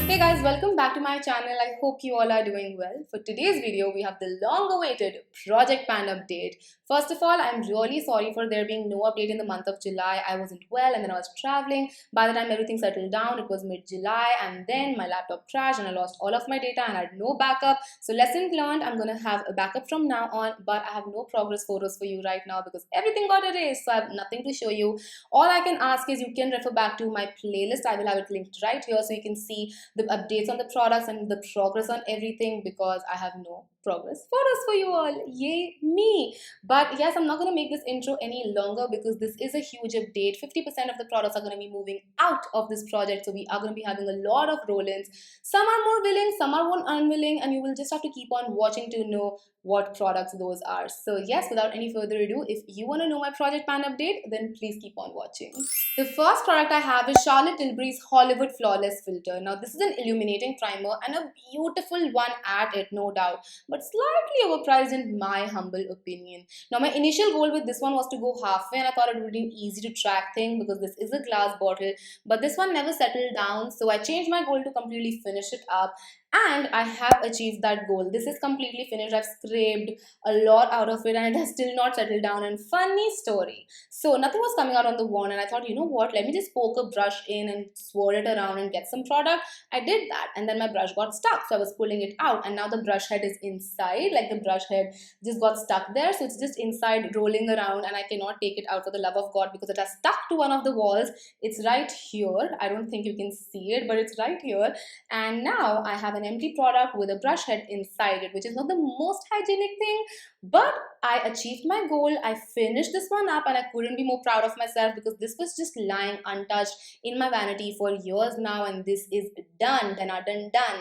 Hey guys, welcome back to my channel. I hope you all are doing well. For today's video, we have the long-awaited project pan update. First of all, I'm really sorry for there being no update in the month of July. I wasn't well and then I was traveling. By the time everything settled down, it was mid-July and then my laptop crashed and I lost all of my data and I had no backup. So lesson learned, I'm gonna have a backup from now on, but I have no progress photos for you right now because everything got erased, so I have nothing to show you. All I can ask is you can refer back to my playlist. I will have it linked right here so you can see the updates on the products and the progress on everything because I have no progress photos for you all. Yay me! But yes, I'm not going to make this intro any longer because this is a huge update. 50% of the products are going to be moving out of this project, so we are going to be having a lot of roll-ins. Some are more willing, some are more unwilling, and you will just have to keep on watching to know what products those are. So yes, without any further ado, if you want to know my project pan update, then please keep on watching. The first product I have is Charlotte Tilbury's Hollywood Flawless Filter. Now this is an illuminating primer and a beautiful one at it, no doubt, but slightly overpriced in my humble opinion. Now my initial goal with this one was to go halfway and I thought it would be an easy to track thing because this is a glass bottle, but this one never settled down, so I changed my goal to completely finish it up. And I have achieved that goal. This is completely finished. I've scraped a lot out of it and it has still not settled down. And funny story. So nothing was coming out on the wand and I thought, you know what, let me just poke a brush in and swirl it around and get some product. I did that and then my brush got stuck. So I was pulling it out and now the brush head is inside. Like the brush head just got stuck there. So it's just inside rolling around and I cannot take it out for the love of God because it has stuck to one of the walls. It's right here. I don't think you can see it, but it's right here. And now I have an empty product with a brush head inside it, which is not the most hygienic thing, but I achieved my goal. I finished this one up and I couldn't be more proud of myself because this was just lying untouched in my vanity for years now, and this is done.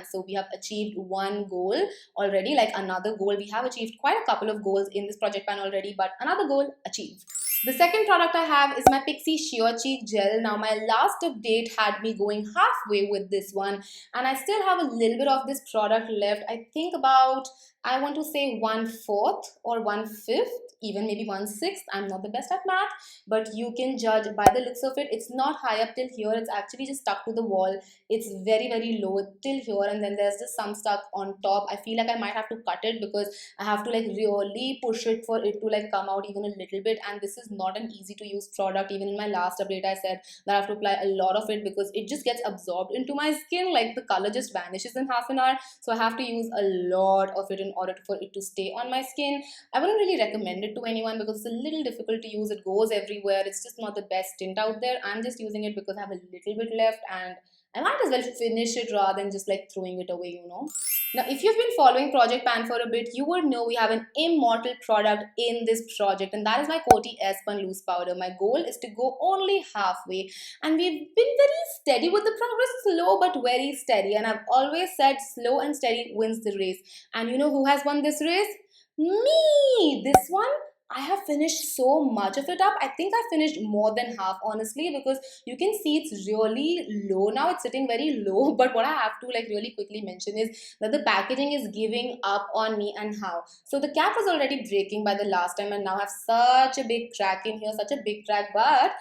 So we have achieved one goal already. Like another goal, we have achieved quite a couple of goals in this project pan already, but another goal achieved. The second product I have is my Pixi Sheer Cheek Gel. Now my last update had me going halfway with this one and I still have a little bit of this product left. I think about, I want to say 1/4 or 1/5, even maybe 1/6. I'm not the best at math, but you can judge by the looks of it. It's not high up till here. It's actually just stuck to the wall. It's very, very low till here and then there's just some stuff on top. I feel like I might have to cut it because I have to like really push it for it to like come out even a little bit, and this is not an easy to use product. Even in my last update I said that I have to apply a lot of it because it just gets absorbed into my skin. Like the color just vanishes in half an hour, so I have to use a lot of it in order for it to stay on my skin. I wouldn't really recommend it to anyone because it's a little difficult to use. It goes everywhere. It's just not the best tint out there. I'm just using it because I have a little bit left and I might as well finish it rather than just like throwing it away, you know. Now, if you've been following Project Pan for a bit, you would know we have an Immortal product in this project, and that is my Coty S-Pun Loose Powder. My goal is to go only halfway, and we've been very steady with the progress, slow but very steady. And I've always said slow and steady wins the race. And you know who has won this race? Me! This one, I have finished so much of it up. I think I finished more than half, honestly, because you can see it's really low now. It's sitting very low. But what I have to like really quickly mention is that the packaging is giving up on me. And how? So the cap was already breaking by the last time and now I have such a big crack in here, such a big crack. But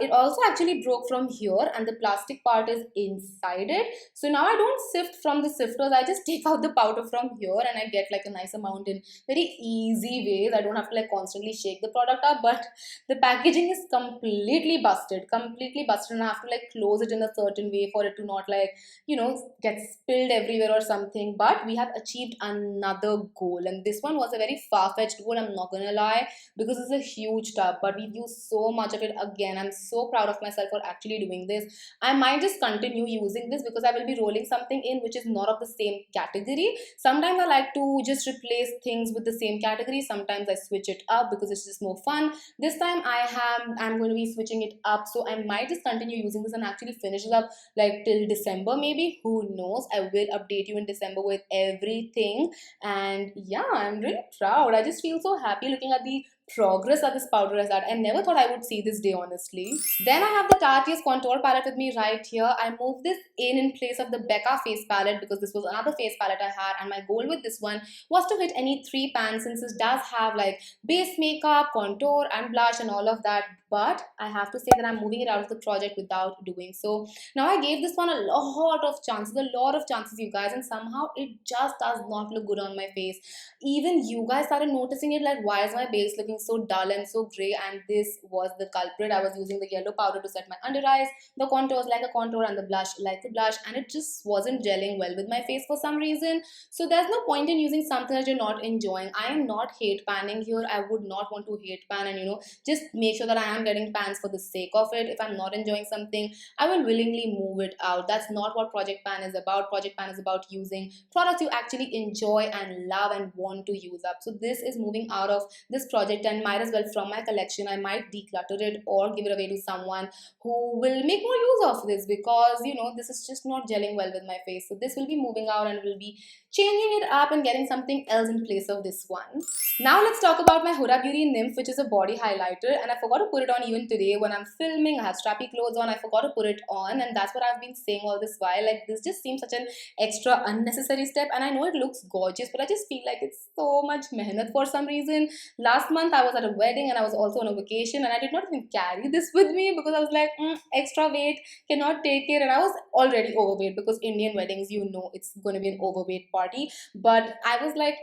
it also actually broke from here and the plastic part is inside it. So now I don't sift from the sifters. I just take out the powder from here and I get like a nice amount in very easy ways. I don't have to like constantly shake the product up, but the packaging is completely busted, and I have to like close it in a certain way for it to not like, you know, get spilled everywhere or something. But we have achieved another goal, and this one was a very far-fetched goal, I'm not gonna lie, because it's a huge tub, but we've used so much of it. Again, I'm so proud of myself for actually doing this. I might just continue using this because I will be rolling something in which is not of the same category. Sometimes I like to just replace things with the same category. Sometimes I switch it up because it's just more fun. This time I'm going to be switching it up, so I might just continue using this and actually finish it up like till December maybe. Who knows? I will update you in December with everything. And yeah, I'm really proud. I just feel so happy looking at the progress that this powder has had. I never thought I would see this day, honestly. Then I have the Tarte's contour palette with me right here. I moved this in place of the Becca face palette because this was another face palette I had, and my goal with this one was to hit any 3 pans since this does have like base makeup, contour and blush and all of that. but I have to say that I'm moving it out of the project without doing so. Now I gave this one a lot of chances, you guys, and somehow it just does not look good on my face. Even you guys started noticing it, like why is my base looking so dull and so gray, and this was the culprit. I was using the yellow powder to set my under eyes, the contours like a contour, and the blush like a blush, and it just wasn't gelling well with my face for some reason. So there's no point in using something that you're not enjoying. I am not hate panning here. I would not want to hate pan and just make sure that I am getting pans for the sake of it. If I'm not enjoying something, I will willingly move it out. That's not what Project Pan is about. Project Pan is about using products you actually enjoy and love and want to use up. So this is moving out of this project and might as well from my collection. I might declutter it or give it away to someone who will make more use of this, because this is just not gelling well with my face. So this will be moving out and will be changing it up and getting something else in place of this one. Now let's talk about my Huda Beauty Nymph, which is a body highlighter, and I forgot to put it on even today when I'm filming. I have strappy clothes on. I forgot to put it on, and that's what I've been saying all this while. Like, this just seems such an extra unnecessary step, and I know it looks gorgeous, but I just feel like it's so much mehnat for some reason. Last month I was at a wedding and I was also on a vacation, and I did not even carry this with me because I was like, extra weight, cannot take it, and I was already overweight because Indian weddings, it's going to be an overweight party. But I was like,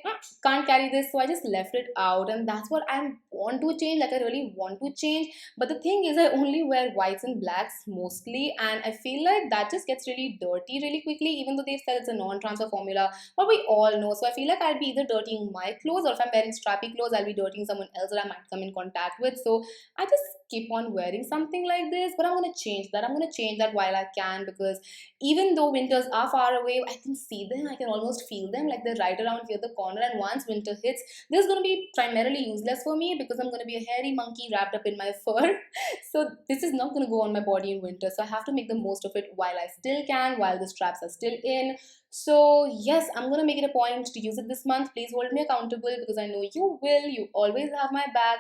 can't carry this, so I just left it out, and that's what I want to change. Like, I really want to change, but the thing is, I only wear whites and blacks mostly, and I feel like that just gets really dirty really quickly, even though they've said it's a non-transfer formula, but we all know. So I feel like I'd be either dirtying my clothes, or if I'm wearing strappy clothes, I'll be dirtying someone else that I might come in contact with. So I just keep on wearing something like this, but I'm going to change that. I'm going to change that while I can, because even though winters are far away, I can see them, I can almost feel them, like they're right around here the corner. And once winter hits, this is going to be primarily useless for me because I'm going to be a hairy monkey wrapped up in my fur. So this is not going to go on my body in winter, so I have to make the most of it while I still can, while the straps are still in. So yes, I'm going to make it a point to use it this month. Please hold me accountable, because I know you will. You always have my back.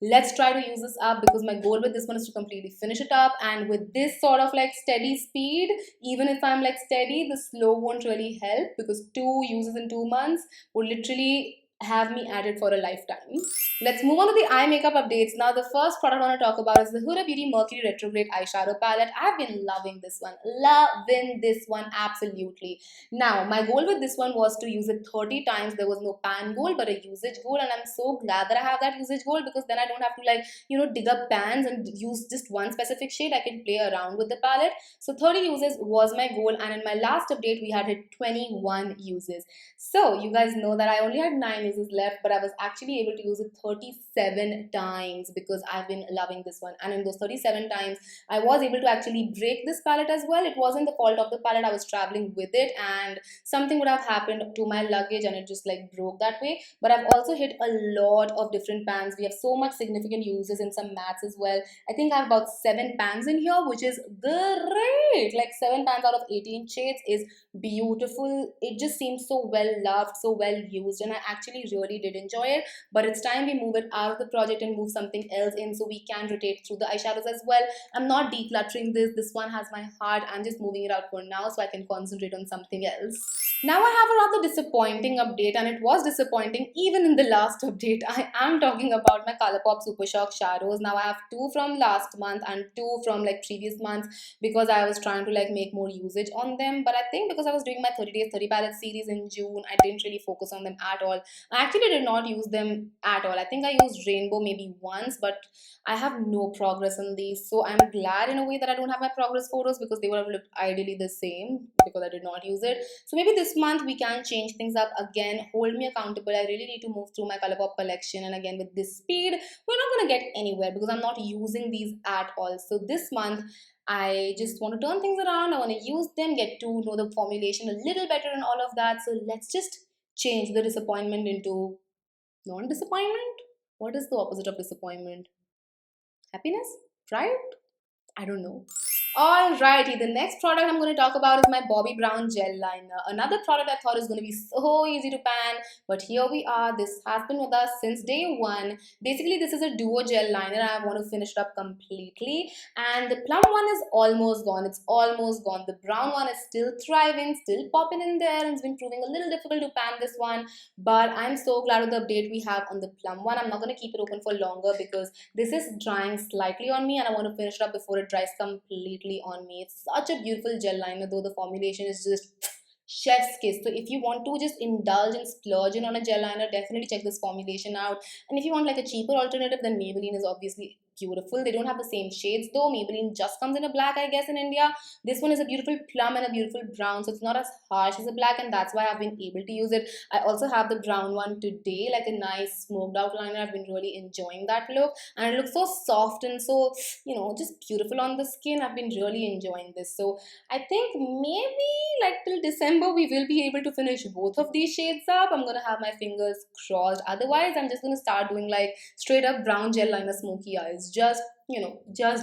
Let's try to use this up, because my goal with this one is to completely finish it up. And with this sort of like steady speed, even if I'm like steady, the slow won't really help, because 2 uses in 2 months would literally have me at it for a lifetime. Let's move on to the eye makeup updates. Now, the first product I want to talk about is the Huda Beauty Mercury Retrograde Eyeshadow Palette. I've been loving this one. Loving this one, absolutely. Now, my goal with this one was to use it 30 times. There was no pan goal, but a usage goal. And I'm so glad that I have that usage goal, because then I don't have to dig up pans and use just one specific shade. I can play around with the palette. So 30 uses was my goal. And in my last update, we had hit 21 uses. So you guys know that I only had 9 uses left, but I was actually able to use it 37 times, because I've been loving this one. And in those 37 times, I was able to actually break this palette as well. It wasn't the fault of the palette. I was traveling with it and something would have happened to my luggage and it just like broke that way. But I've also hit a lot of different pans. We have so much significant uses in some mattes as well. I think I have about 7 pans in here, which is great. Like 7 pans out of 18 shades is beautiful. It just seems so well loved, so well used, and I actually really did enjoy it. But it's time we move it out of the project and move something else in, so we can rotate through the eyeshadows as well. I'm not decluttering this one has my heart. I'm just moving it out for now so I can concentrate on something else. Now I have a rather disappointing update, and it was disappointing even in the last update. I am talking about my Colourpop Super Shock shadows. Now I have 2 from last month and 2 from like previous months, because I was trying to like make more usage on them. But I think because I was doing my 30 days 30 palette series in June, I didn't really focus on them at all. I actually did not use them at all. I think I used rainbow maybe once, but I have no progress on these. So I'm glad in a way that I don't have my progress photos, because they would have looked ideally the same because I did not use it. So maybe this month we can change things up again. Hold me accountable. I really need to move through my Colourpop collection, and again with this speed, we're not going to get anywhere because I'm not using these at all. So this month I just want to turn things around. I want to use them, get to know the formulation a little better and all of that. So let's just change the disappointment into non-disappointment. What is the opposite of disappointment? Happiness? Pride? I don't know. Alrighty, the next product I'm going to talk about is my Bobbi Brown gel liner. Another product I thought was going to be so easy to pan, but here we are. This has been with us since day one. Basically, this is a duo gel liner. I want to finish it up completely. And the plum one is almost gone. It's almost gone. The brown one is still thriving, still popping in there, and it's been proving a little difficult to pan this one. But I'm so glad with the update we have on the plum one. I'm not going to keep it open for longer because this is drying slightly on me and I want to finish it up before it dries completely on me. It's such a beautiful gel liner, though the formulation is just chef's kiss. So if you want to just indulge and splurge in on a gel liner, definitely check this formulation out. And if you want like a cheaper alternative, then Maybelline is obviously beautiful. They don't have the same shades though. Maybelline just comes in a black, I guess, in India. This one is a beautiful plum and a beautiful brown, so it's not as harsh as a black, and that's why I've been able to use it. I also have the brown one today, like a nice smoked out liner. I've been really enjoying that look, and it looks so soft and so, just beautiful on the skin. I've been really enjoying this. So I think maybe like till December we will be able to finish both of these shades up. I'm gonna have my fingers crossed. Otherwise, I'm just gonna start doing like straight up brown gel liner smoky eyes. Just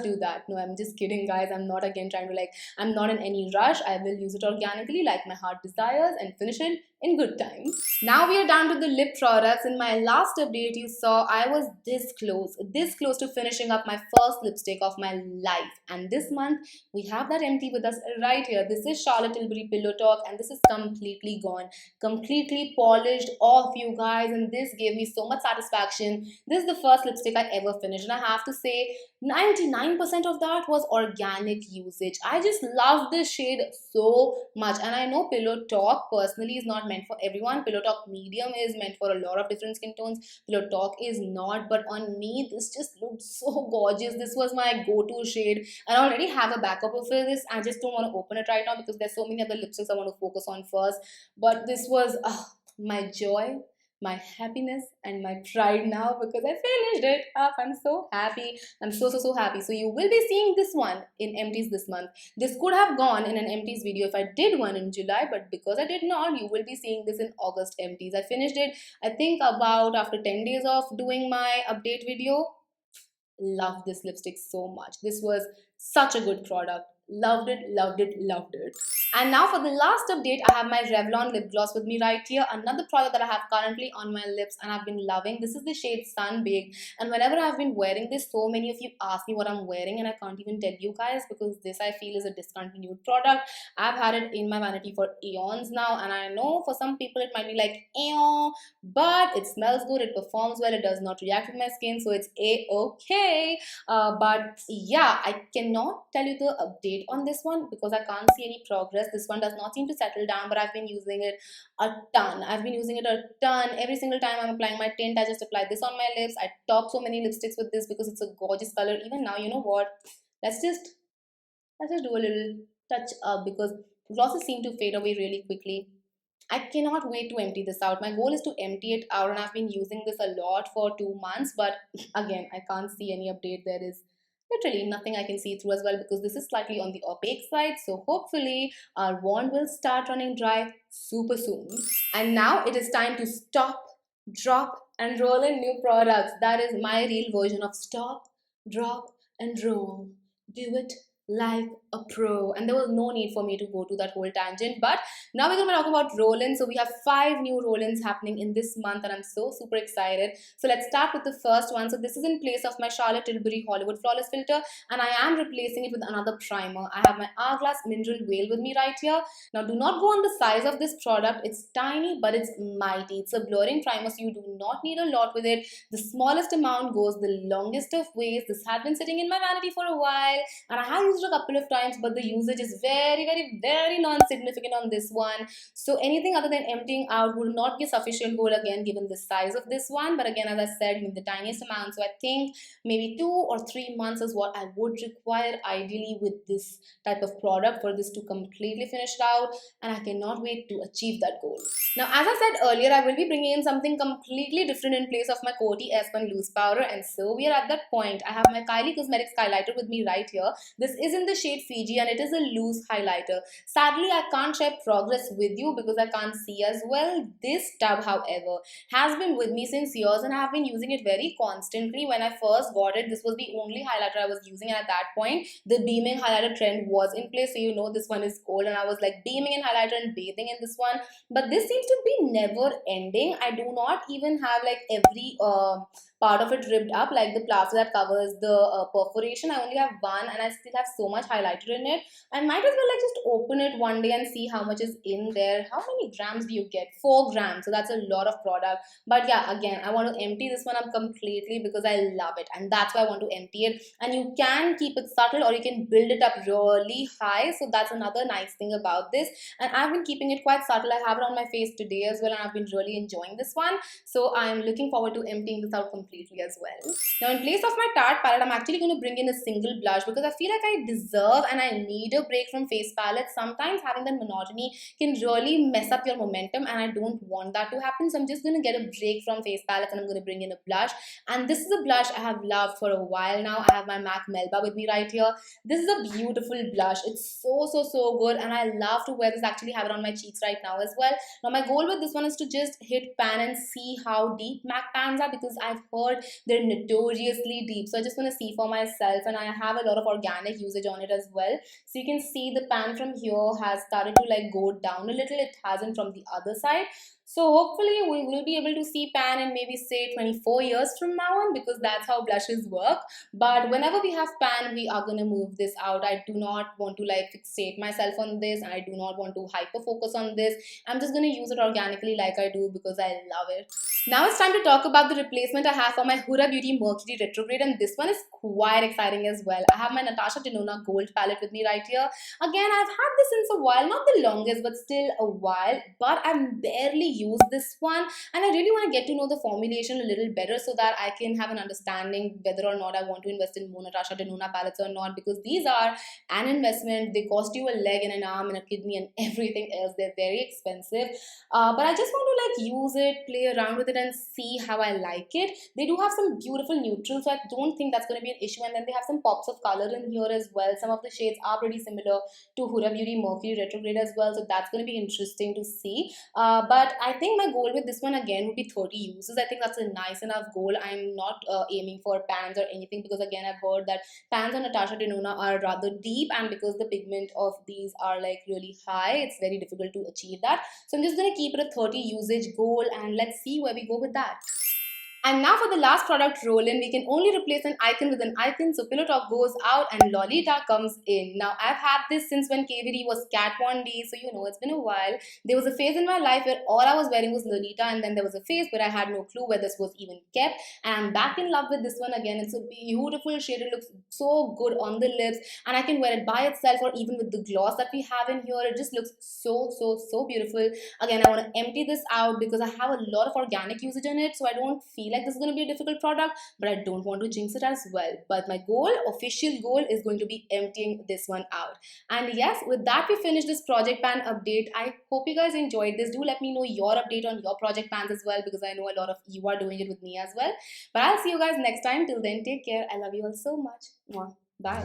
do that. No, I'm just kidding, guys. I'm not again trying to like, I'm not in any rush. I will use it organically like my heart desires and finish it in good time. Now we are down to the lip products. In my last update, you saw I was this close to finishing up my first lipstick of my life. And this month, we have that empty with us right here. This is Charlotte Tilbury Pillow Talk, and this is completely gone, completely polished off, you guys. And this gave me so much satisfaction. This is the first lipstick I ever finished, and I have to say, 99% of that was organic usage. I just love this shade so much, and I know Pillow Talk personally is not meant for everyone. Pillow Talk medium is meant for a lot of different skin tones. Pillow Talk is not, but on me this just looked so gorgeous. This was my go-to shade, and I already have a backup of this. I just don't want to open it right now because there's so many other lipsticks I want to focus on first. But this was my joy, my happiness, and my pride now because I finished it up. I'm so happy. I'm so happy. So you will be seeing this one in empties this month. This could have gone in an empties video if I did one in July, but because I did not, you will be seeing this in August empties. I finished it, I think, about after 10 days of doing my update video. Love this lipstick so much. This was such a good product. Loved it, loved it, loved it. And now for the last update, I have my Revlon lip gloss with me right here. Another product that I have currently on my lips and I've been loving. This is the shade Sunbaked. And whenever I've been wearing this, so many of you ask me what I'm wearing and I can't even tell you guys because this I feel is a discontinued product. I've had it in my vanity for eons now, and I know for some people it might be like, eon, but it smells good, it performs well, it does not react with my skin, so it's a-okay. But yeah, I cannot tell you the update on this one because I can't see any progress. This one does not seem to settle down, but I've been using it a ton. I've been using it a ton. Every single time I'm applying my tint, I just apply this on my lips. I top so many lipsticks with this because it's a gorgeous color. Even now, you know what? Let's just do a little touch up because glosses seem to fade away really quickly. I cannot wait to empty this out. My goal is to empty it out, and I've been using this a lot for 2 months, but again, I can't see any update. There is literally nothing I can see through as well because this is slightly on the opaque side. So hopefully our wand will start running dry super soon. And now it is time to stop, drop, and roll in new products. That is my real version of stop, drop, and roll. Do it like a pro. And there was no need for me to go to that whole tangent, but now we're going to talk about roll-ins. So we have 5 new roll-ins happening in this month and I'm so super excited. So let's start with the first one. So this is in place of my Charlotte Tilbury Hollywood Flawless Filter, and I am replacing it with another primer. I have my Hourglass Mineral Veil with me right here. Now do not go on the size of this product. It's tiny but it's mighty. It's a blurring primer, so you do not need a lot with it. The smallest amount goes the longest of ways. This has been sitting in my vanity for a while and I have used it a couple of times, but the usage is very non-significant on this one. So anything other than emptying out would not be a sufficient goal again given the size of this one. But again, as I said, in the tiniest amount. So I think maybe 2 or 3 months is what I would require ideally with this type of product for this to completely finish it out, and I cannot wait to achieve that goal. Now, as I said earlier, I will be bringing in something completely different in place of my Coty S1 loose powder, and so we are at that point. I have my Kylie Cosmetics highlighter with me right here. This is in the shade Fiji and it is a loose highlighter. Sadly, I can't share progress with you because I can't see as well. This tub, however, has been with me since years and I have been using it very constantly. When I first got it, this was the only highlighter I was using, and at that point, the beaming highlighter trend was in place. So you know this one is old, and I was like beaming in highlighter and bathing in this one. But this seems to be never ending. I do not even have like every part of it ripped up, like the plaster that covers the perforation. I only have one, and I still have so much highlighter in it. I might as well like just open it one day and see how much is in there. How many grams do you get? 4 grams. So that's a lot of product. But yeah, again, I want to empty this one up completely because I love it, and that's why I want to empty it. And you can keep it subtle or you can build it up really high. So that's another nice thing about this. And I've been keeping it quite subtle. I have it on my face today as well, and I've been really enjoying this one. So I'm looking forward to emptying this out completely as well. Now, in place of my Tarte palette, I'm actually going to bring in a single blush because I feel like I deserve and I need a break from face palettes. Sometimes having that monotony can really mess up your momentum, and I don't want that to happen. So I'm just going to get a break from face palettes and I'm going to bring in a blush. And this is a blush I have loved for a while now. I have my MAC Melba with me right here. This is a beautiful blush. It's so good, and I love to wear this. Actually have it on my cheeks right now as well. Now my goal with this one is to just hit pan and see how deep MAC pans are, because I've heard they're notoriously deep. So I just want to see for myself, and I have a lot of organic usage on it as well. So you can see the pan from here has started to like go down a little. It hasn't from the other side. So hopefully we will be able to see pan in maybe say 24 years from now on, because that's how blushes work. But whenever we have pan, we are going to move this out. I do not want to like fixate myself on this. I do not want to hyper focus on this. I'm just going to use it organically like I do because I love it. Now it's time to talk about the replacement I have for my Huda Beauty Mercury Retrograde, and this one is quite exciting as well. I have my Natasha Denona Gold palette with me right here. Again, I've had this since a while, not the longest, but still a while. But I've barely used this one, and I really want to get to know the formulation a little better so that I can have an understanding whether or not I want to invest in more Natasha Denona palettes or not, because these are an investment. They cost you a leg and an arm and a kidney and everything else. They're very expensive. But I just want to like use it, play around with it, and see how I like it. They do have some beautiful neutrals, so I don't think that's going to be an issue. And then they have some pops of color in here as well. Some of the shades are pretty similar to Huda Beauty Mercury Retrograde as well, so that's going to be interesting to see. But I think my goal with this one again would be 30 uses. I think that's a nice enough goal. I'm not aiming for pans or anything, because again I've heard that pans on Natasha Denona are rather deep, and because the pigment of these are like really high, it's very difficult to achieve that. So I'm just going to keep it a 30 usage goal, and let's see where we go with that. And now for the last product roll in, we can only replace an icon with an icon. So Pillow Talk goes out and Lolita comes in. Now I've had this since when KVD was Kat Von D, so you know it's been a while. There was a phase in my life where all I was wearing was Lolita, and then there was a phase where I had no clue where this was even kept. And I'm back in love with this one again. It's a beautiful shade. It looks so good on the lips, and I can wear it by itself or even with the gloss that we have in here. It just looks so beautiful. Again, I want to empty this out because I have a lot of organic usage in it, so I don't feel like this is going to be a difficult product, but I don't want to jinx it as well. But my goal, official goal, is going to be emptying this one out. And yes, with that we finish this project pan update. I hope you guys enjoyed this. Do let me know your update on your project pans as well, because I know a lot of you are doing it with me as well. But I'll see you guys next time. Till then, take care. I love you all so much. Bye.